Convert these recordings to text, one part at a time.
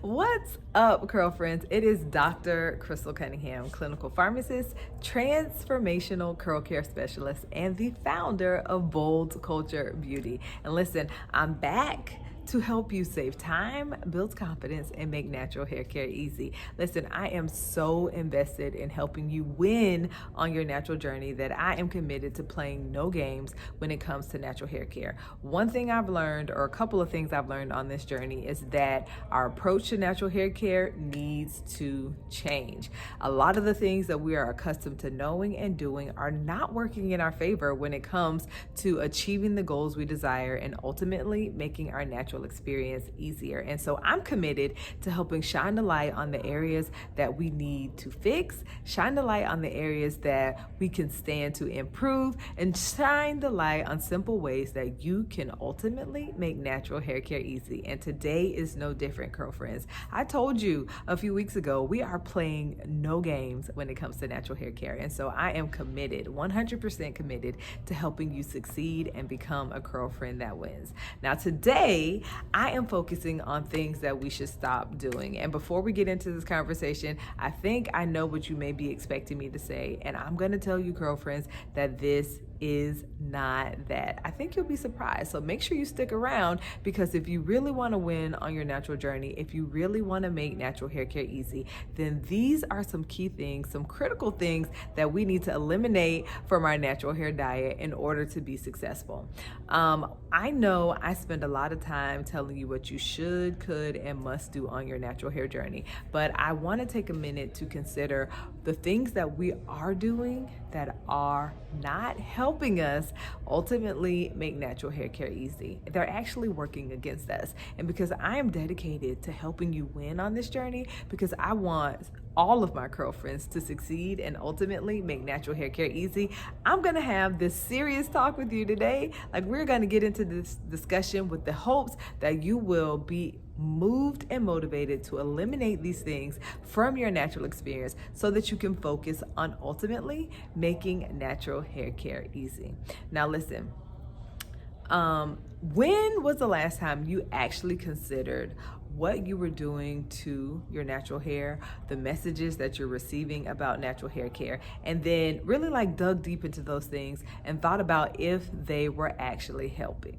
What's up, Curlfriends? It is Dr. Crystal Cunningham, clinical pharmacist, transformational curl care specialist, and the founder of Bold Culture Beauty. And listen, I'm back to help you save time, build confidence, and make natural hair care easy. Listen, I am so invested in helping you win on your natural journey that I am committed to playing no games when it comes to natural hair care. One thing I've learned, or a couple of things I've learned on this journey, is that our approach to natural hair care needs to change. A lot of the things that we are accustomed to knowing and doing are not working in our favor when it comes to achieving the goals we desire and ultimately making our natural experience easier. And so I'm committed to helping shine the light on the areas that we need to fix, shine the light on the areas that we can stand to improve, and shine the light on simple ways that you can ultimately make natural hair care easy. And today is no different, girlfriends. I told you a few weeks ago, we are playing no games when it comes to natural hair care. And so I am committed, 100% committed to helping you succeed and become a girlfriend that wins. Now today, I am focusing on things that we should stop doing. And before we get into this conversation, I think I know what you may be expecting me to say. And I'm going to tell you, girlfriends, that this is not that. I think you'll be surprised. So make sure you stick around, because if you really want to win on your natural journey, if you really want to make natural hair care easy, then these are some key things, some critical things that we need to eliminate from our natural hair diet in order to be successful. I know I spend a lot of time telling you what you should, could, and must do on your natural hair journey, but I want to take a minute to consider the things that we are doing that are not helping us ultimately make natural hair care easy. They're actually working against us. And because I am dedicated to helping you win on this journey, because I want all of my girlfriends to succeed and ultimately make natural hair care easy, I'm gonna have this serious talk with you today. Like, we're gonna get into this discussion with the hopes that you will be moved and motivated to eliminate these things from your natural experience so that you can focus on ultimately making natural hair care easy. Now listen, when was the last time you actually considered what you were doing to your natural hair, the messages that you're receiving about natural hair care, and then really dug deep into those things and thought about if they were actually helping?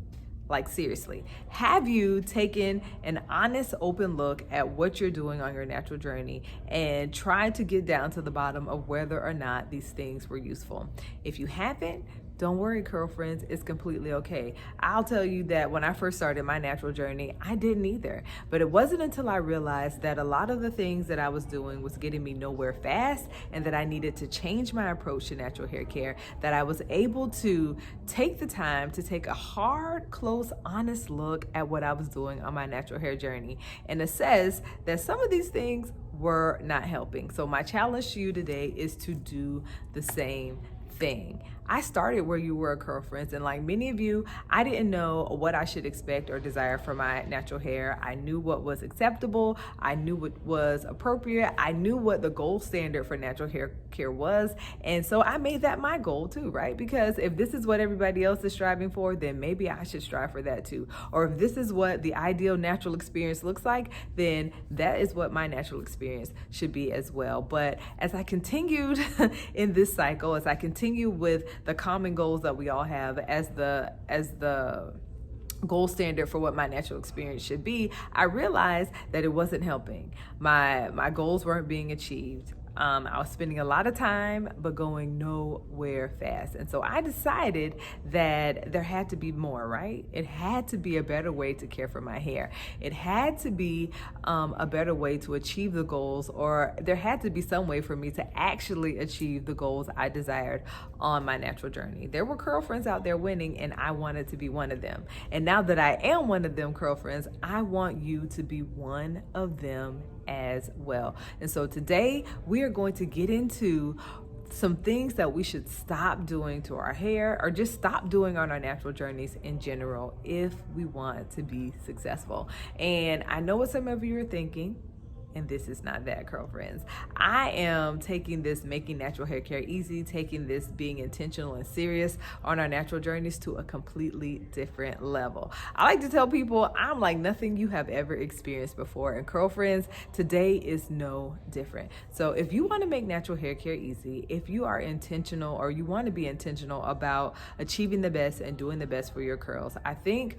Like, seriously, have you taken an honest, open look at what you're doing on your natural journey and tried to get down to the bottom of whether or not these things were useful? If you haven't, don't worry, girlfriends, it's completely okay. I'll tell you that when I first started my natural journey, I didn't either. But it wasn't until I realized that a lot of the things that I was doing was getting me nowhere fast, and that I needed to change my approach to natural hair care, that I was able to take the time to take a hard, close, honest look at what I was doing on my natural hair journey and assess that some of these things were not helping. So my challenge to you today is to do the same thing. I started where you were, girlfriends, and like many of you, I didn't know what I should expect or desire for my natural hair. I knew what was acceptable. I knew what was appropriate. I knew what the gold standard for natural hair care was. And so I made that my goal too, right? Because if this is what everybody else is striving for, then maybe I should strive for that too. Or if this is what the ideal natural experience looks like, then that is what my natural experience should be as well. But as I continued in this cycle, as I continue with the common goals that we all have as the gold standard for what my natural experience should be, I realized that it wasn't helping. My goals weren't being achieved. I was spending a lot of time, but going nowhere fast. And so I decided that there had to be more, right? It had to be a better way to care for my hair. It had to be a better way to achieve the goals, or there had to be some way for me to actually achieve the goals I desired on my natural journey. There were girlfriends out there winning, and I wanted to be one of them. And now that I am one of them, girlfriends, I want you to be one of them as well. And so today we are going to get into some things that we should stop doing to our hair, or just stop doing on our natural journeys in general, if we want to be successful. And I know what some of you are thinking. and this is not that, Curlfriends. I am taking this making natural hair care easy, taking this being intentional and serious on our natural journeys to a completely different level. I like to tell people I'm like nothing you have ever experienced before, and Curlfriends, today is no different. So if you want to make natural hair care easy, if you are intentional or you want to be intentional about achieving the best and doing the best for your curls, I think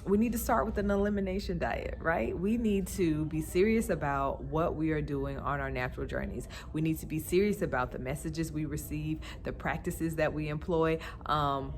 we need to start with an elimination diet, right? We need to be serious about what we are doing on our natural journeys. We need to be serious about the messages we receive, the practices that we employ, our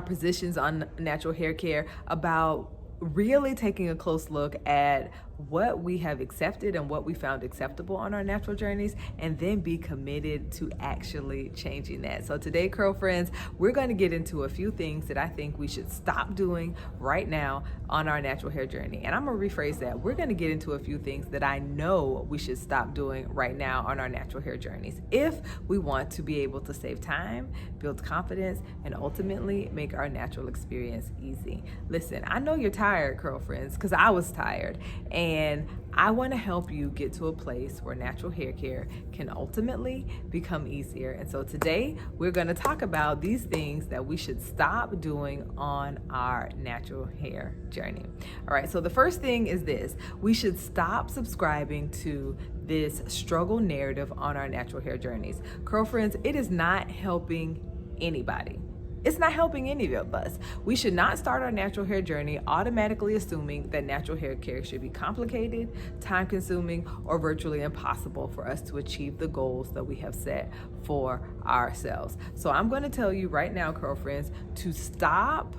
positions on natural hair care, about really taking a close look at what we have accepted and what we found acceptable on our natural journeys, and then be committed to actually changing that. So today, Curlfriends, we're going to get into a few things that I think we should stop doing right now on our natural hair journey. And I'm going to rephrase that. We're going to get into a few things that I know we should stop doing right now on our natural hair journeys if we want to be able to save time, build confidence, and ultimately make our natural experience easy. Listen, I know you're tired, Curlfriends, because I was tired. And I want to help you get to a place where natural hair care can ultimately become easier. And so today we're going to talk about these things that we should stop doing on our natural hair journey. All right, so the first thing is this: we should stop subscribing to this struggle narrative on our natural hair journeys. Curlfriends, it is not helping anybody. It's not helping any of us. We should not start our natural hair journey automatically assuming that natural hair care should be complicated, time-consuming, or virtually impossible for us to achieve the goals that we have set for ourselves. So I'm going to tell you right now, Curlfriends, to stop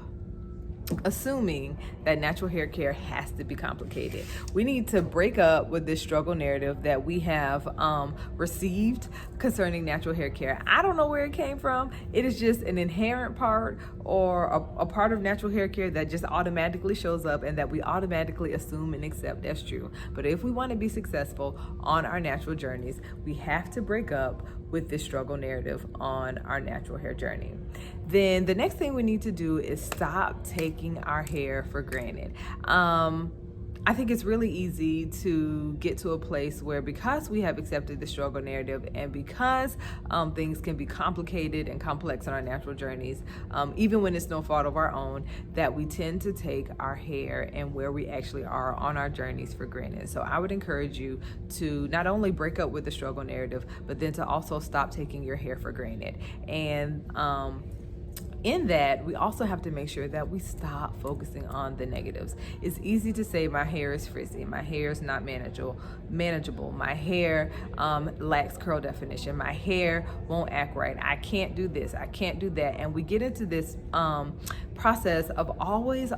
assuming that natural hair care has to be complicated. We need to break up with this struggle narrative that we have received concerning natural hair care. I don't know where it came from. It is just an inherent part or a part of natural hair care that just automatically shows up and that we automatically assume and accept as true. But if we want to be successful on our natural journeys, we have to break up with this struggle narrative on our natural hair journey. Then the next thing we need to do is stop taking our hair for granted. I think it's really easy to get to a place where, because we have accepted the struggle narrative and because things can be complicated and complex on our natural journeys, even when it's no fault of our own, that we tend to take our hair and where we actually are on our journeys for granted. So I would encourage you to not only break up with the struggle narrative, but then to also stop taking your hair for granted. And in that, we also have to make sure that we stop focusing on the negatives. It's easy to say my hair is frizzy, my hair is not manageable, my hair lacks curl definition, my hair won't act right, I can't do this, I can't do that. And we get into this process of always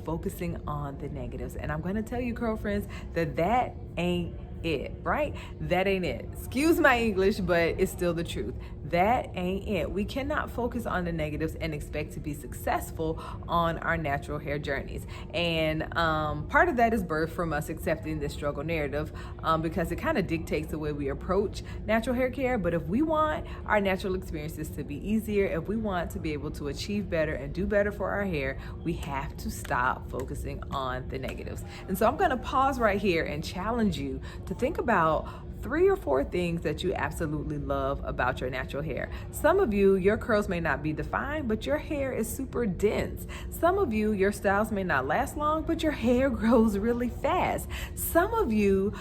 focusing on the negatives. And I'm going to tell you, Curlfriends, that ain't it, right? That ain't it. Excuse my English, but it's still the truth. That ain't it. We cannot focus on the negatives and expect to be successful on our natural hair journeys. And part of that is birthed from us accepting this struggle narrative because it kind of dictates the way we approach natural hair care. But if we want our natural experiences to be easier, if we want to be able to achieve better and do better for our hair, we have to stop focusing on the negatives. And so I'm going to pause right here and challenge you to think about 3 or 4 things that you absolutely love about your natural hair. Some of you, your curls may not be defined, but your hair is super dense. Some of you, your styles may not last long, but your hair grows really fast. Some of you,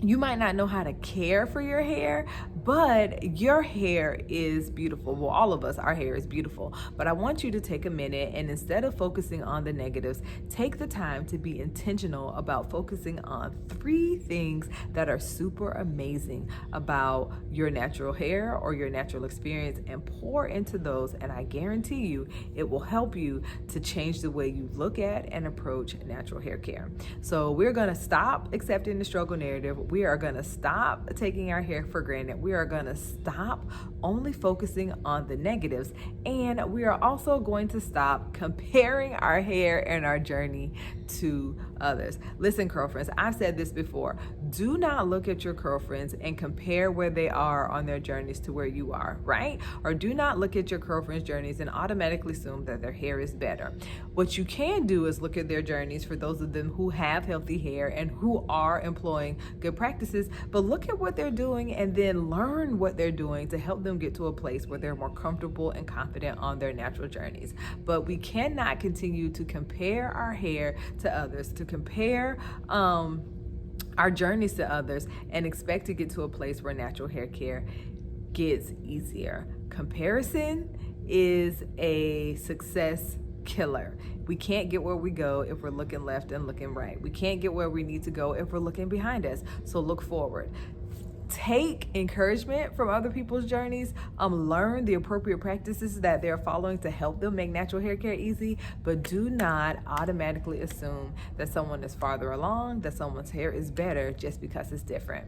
you might not know how to care for your hair, but your hair is beautiful. Well, all of us, our hair is beautiful. But I want you to take a minute and, instead of focusing on the negatives, take the time to be intentional about focusing on 3 things that are super amazing about your natural hair or your natural experience, and pour into those. And I guarantee you, it will help you to change the way you look at and approach natural hair care. So we're going to stop accepting the struggle narrative. We are going to stop taking our hair for granted. We are are going to stop only focusing on the negatives, and we are also going to stop comparing our hair and our journey to others. Listen, Curlfriends, I've said this before. Do not look at your Curlfriends and compare where they are on their journeys to where you are, right? Or do not look at your Curlfriends' journeys and automatically assume that their hair is better. What you can do is look at their journeys for those of them who have healthy hair and who are employing good practices, but look at what they're doing and then learn what they're doing to help them get to a place where they're more comfortable and confident on their natural journeys. But we cannot continue to compare our hair to others, to compare our journeys to others, and expect to get to a place where natural hair care gets easier. Comparison is a success killer. We can't get where we go if we're looking left and looking right. We can't get where we need to go if we're looking behind us. So look forward. Take encouragement from other people's journeys. Learn the appropriate practices that they're following to help them make natural hair care easy, but do not automatically assume that someone is farther along, that someone's hair is better just because it's different.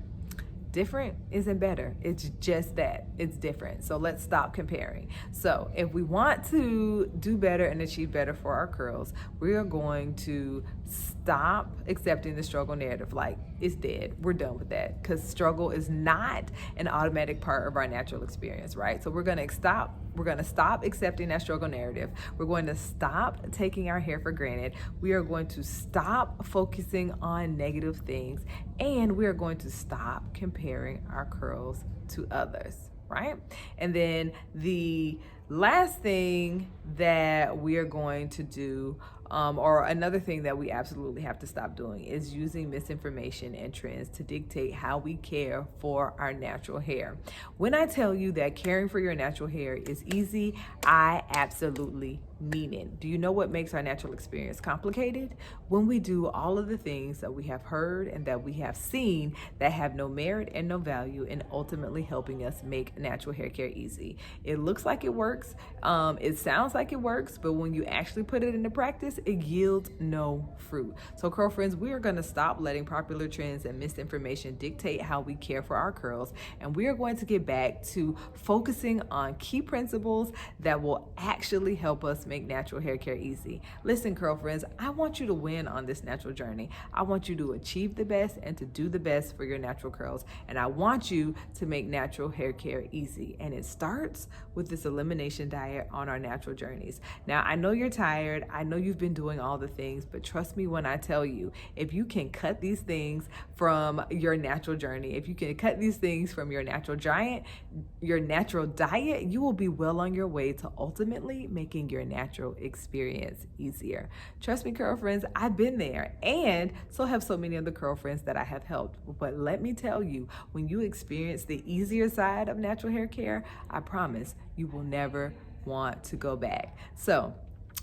Different isn't better. It's just that. It's different. So let's stop comparing. So if we want to do better and achieve better for our curls, we are going to stop accepting the struggle narrative like it's dead. We're done with that, because struggle is not an automatic part of our natural experience, right? So we're going to stop accepting that struggle narrative. We're going to stop taking our hair for granted. We are going to stop focusing on negative things, and we are going to stop comparing our curls to others, right? And then the last thing that we are going to do, or another thing that we absolutely have to stop doing, is using misinformation and trends to dictate how we care for our natural hair. When I tell you that caring for your natural hair is easy, I absolutely mean it. Do you know what makes our natural experience complicated? When we do all of the things that we have heard and that we have seen that have no merit and no value in ultimately helping us make natural hair care easy. It looks like it works, it sounds like it works, but when you actually put it into practice, it yields no fruit. So Curlfriends, we are going to stop letting popular trends and misinformation dictate how we care for our curls, and we are going to get back to focusing on key principles that will actually help us make natural hair care easy. Listen, Curlfriends, I want you to win on this natural journey. I want you to achieve the best and to do the best for your natural curls, and I want you to make natural hair care easy, and it starts with this elimination diet on our natural journeys. Now, I know you're tired. I know you've been doing all the things, but trust me when I tell you, if you can cut these things from your natural journey, if you can cut these things from your natural diet, you will be well on your way to ultimately making your natural experience easier. Trust me, Curlfriends, I've been there, and so have so many of the Curlfriends that I have helped. But let me tell you, when you experience the easier side of natural hair care, I promise you will never want to go back. So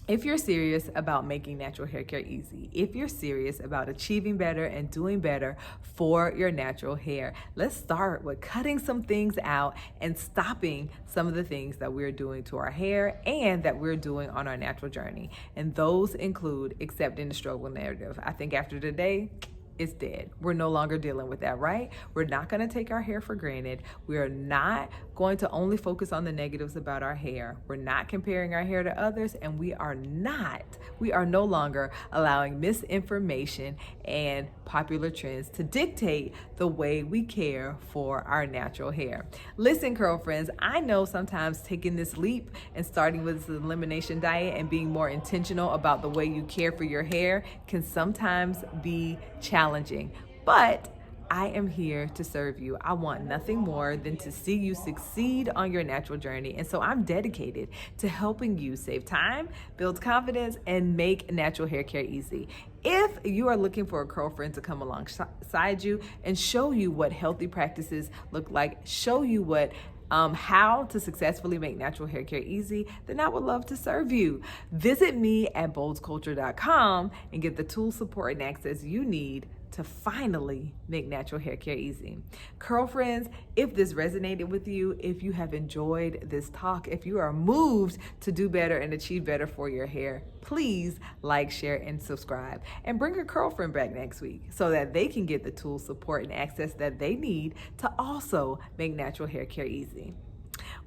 if you're serious about making natural hair care easy, if you're serious about achieving better and doing better for your natural hair, let's start with cutting some things out and stopping some of the things that we're doing to our hair and that we're doing on our natural journey. And those include accepting the struggle narrative. I think after today, it's dead. We're no longer dealing with that, right? We're not going to take our hair for granted. We are not going to only focus on the negatives about our hair. We're not comparing our hair to others, and we are no longer allowing misinformation and popular trends to dictate the way we care for our natural hair. Listen, Curlfriends, I know sometimes taking this leap and starting with this elimination diet and being more intentional about the way you care for your hair can sometimes be challenging, but I am here to serve you. I want nothing more than to see you succeed on your natural journey. And so I'm dedicated to helping you save time, build confidence, and make natural hair care easy. If you are looking for a Curlfriend to come alongside you and show you what healthy practices look like, show you what how to successfully make natural hair care easy, then I would love to serve you. Visit me at boldsculture.com and get the tools, support, and access you need to finally make natural hair care easy. Curlfriends, if this resonated with you, if you have enjoyed this talk, if you are moved to do better and achieve better for your hair, please like, share, and subscribe. And bring a curlfriend back next week so that they can get the tools, support, and access that they need to also make natural hair care easy.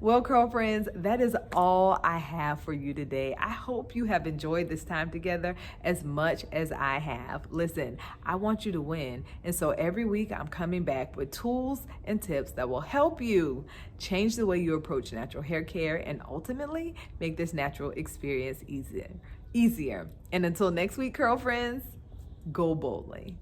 Well, Curlfriends, that is all I have for you today. I hope you have enjoyed this time together as much as I have. Listen, I want you to win. And so every week I'm coming back with tools and tips that will help you change the way you approach natural hair care and ultimately make this natural experience easier. And until next week, Curlfriends, go boldly.